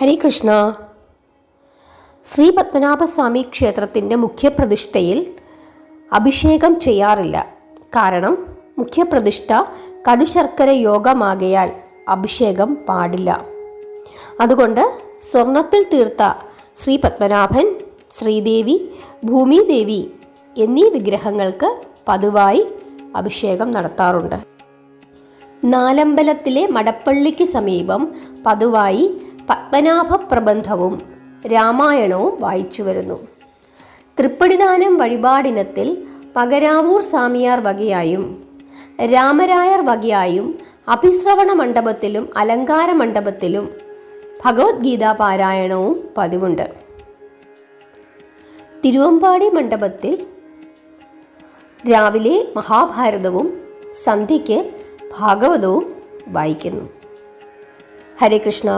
ഹരേ കൃഷ്ണ. ശ്രീ പത്മനാഭസ്വാമി ക്ഷേത്രത്തിൻ്റെ മുഖ്യപ്രതിഷ്ഠയിൽ അഭിഷേകം ചെയ്യാറില്ല. കാരണം മുഖ്യപ്രതിഷ്ഠ കടുശർക്കര യോഗമാകയാൽ അഭിഷേകം പാടില്ല. അതുകൊണ്ട് സ്വർണത്തിൽ തീർത്ത ശ്രീ പത്മനാഭൻ, ശ്രീദേവി, ഭൂമിദേവി എന്നീ വിഗ്രഹങ്ങൾക്ക് പതിവായി അഭിഷേകം നടത്താറുണ്ട്. നാലമ്പലത്തിലെ മടപ്പള്ളിക്ക് സമീപം പതിവായി പത്മനാഭ പ്രബന്ധവും രാമായണവും വായിച്ചു വരുന്നു. തൃപ്പടിദാനം വഴിപാടിനത്തിൽ പകരാവൂർ സ്വാമിയാർ വകയായും രാമരായർ വകയായും അഭിശ്രവണ മണ്ഡപത്തിലും അലങ്കാര മണ്ഡപത്തിലും ഭഗവത്ഗീതാ പാരായണവും പതിവുണ്ട്. തിരുവമ്പാടി മണ്ഡപത്തിൽ രാവിലെ മഹാഭാരതവും സന്ധ്യയ്ക്ക് ഭാഗവതവും വായിക്കുന്നു. ഹരേ കൃഷ്ണ.